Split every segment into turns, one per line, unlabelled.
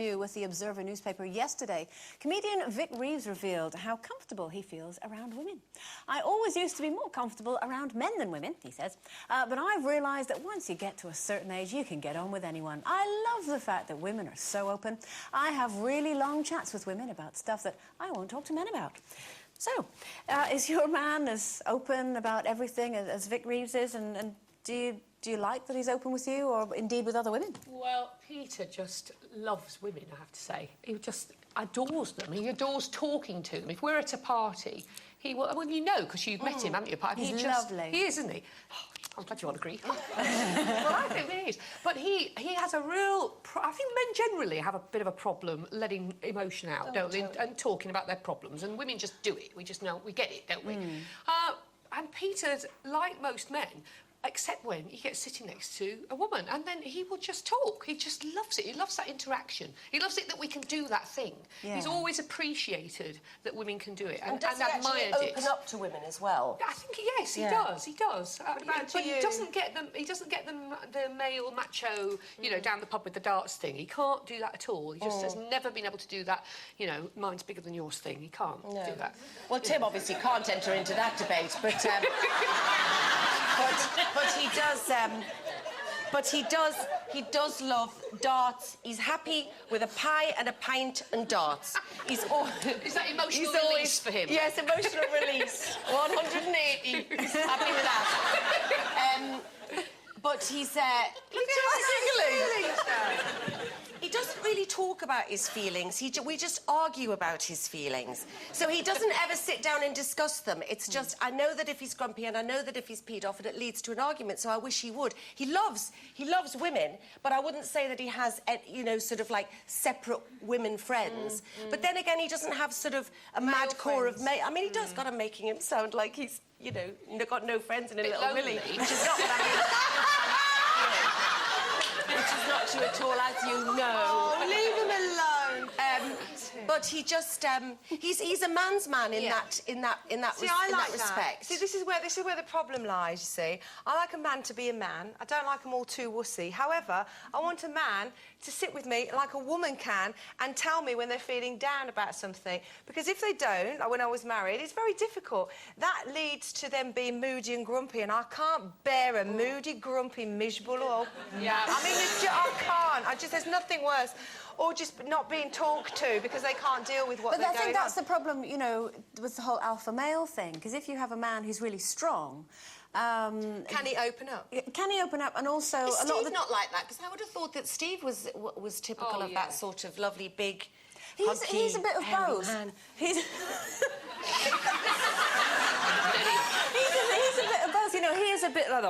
With the Observer newspaper yesterday, comedian Vic Reeves revealed how comfortable he feels around women. I always used to be more comfortable around men than women, he says, but I've realised that once you get to a certain age, you can get on with anyone. I love the fact that women are so open. I have really long chats with women about stuff that I won't talk to men about. So, is your man as open about everything as Vic Reeves is, and do you like that he's open with you, or indeed with other women?
Well, Peter just loves women, I have to say. He just adores them. He adores talking to them. If we're at a party, he will... Well, you know, because you've met him, haven't you?
He's lovely.
He is, isn't he? Oh, I'm glad you all agree. Well, I think he is. But he has a real... I think men generally have a bit of a problem letting emotion out, don't they? And talking about their problems. And women just do it. We just know... We get it, don't we? And Peter's, like most men, except when he gets sitting next to a woman, and then he will just talk. He just loves it. He loves that interaction. He loves it that we can do that thing. Yeah. He's always appreciated that women can do it and
does
admired
he actually open up to women as well?
I think yes, he does. He does. But he doesn't get them. He doesn't get them the male macho, you know, down the pub with the darts thing. He can't do that at all. He just has never been able to do that. You know, mine's bigger than yours thing. He can't do that.
Well, Tim obviously can't enter into that debate, but. But he does love darts. He's happy with a pie and a pint and darts. Is
that emotional release for him?
Yes, emotional release. 180. He's happy with that. But he's he doesn't really talk about his feelings. We just argue about his feelings. So he doesn't ever sit down and discuss them. It's just, I know that if he's grumpy and I know that if he's peed off and it leads to an argument, so I wish he would. He loves women, but I wouldn't say that he has, you know, sort of like separate women friends. But then again, he doesn't have sort of a mad core of mate. I mean, he does got him making him sound like he's, you know, got no friends and a little Willy, which is not what I mean. Which is not true at all, as you know.
Oh, leave him alone.
But he just he's a man's man in that respect.
See, this is where the problem lies, you see. I like a man to be a man. I don't like them all too wussy. However, I want a man to sit with me like a woman can and tell me when they're feeling down about something. Because if they don't, like when I was married, it's very difficult. That leads to them being moody and grumpy, and I can't bear a moody, grumpy, miserable old...
Yeah.
I mean, I can't. There's nothing worse. Or just not being talked to because they can't deal with what they're going on.
But I think that's the problem, you know, with the whole alpha male thing. Because if you have a man who's really strong...
can he open up?
Can he open up? And also...
Is Steve not like that? Because I would have thought that Steve was typical of that sort of lovely, big,
He's a bit of both.
Man.
He's a bit of both. You know, he is a bit like,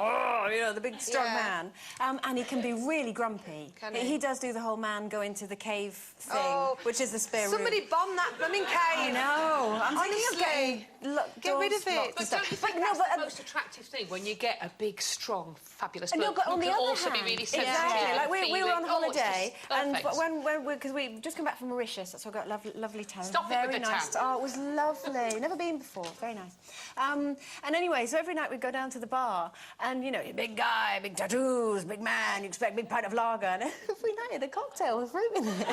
you know, the big, strong man. And he can be really grumpy. He does do the whole man go into the cave thing, which is the spare room.
Somebody bomb that blooming cave.
I know. I'm thinking of
get rid of it.
But don't you think that's the most attractive thing, when you get a big, strong, fabulous bloke
but on
who
the
can
other
also
hand,
be really sensitive?
Exactly. Like we were on holiday, and
perfect.
because we've just come back from Mauritius, so I got a lovely town.
Stop
very
it with the
nice.
town.
Oh, it was lovely. Never been before. Very nice. And anyway, so every night we'd go down to the bar, and you know, big guy, big tattoos, big man. You expect a big pint of lager, and every night had a cocktail with fruit in it.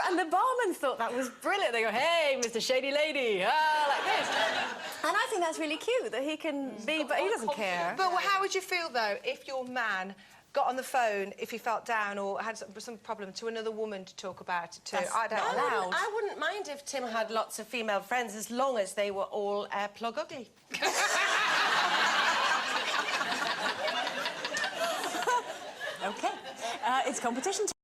And the barman thought that was brilliant. They go, "Hey, Mr. Shady Lady," like this. And I think that's really cute that he can be, but he doesn't care.
But how would you feel though if your man got on the phone if he felt down or had some problem to another woman to talk about it to?
I wouldn't mind if Tim had lots of female friends as long as they were all plug ugly.
Okay, it's competition time.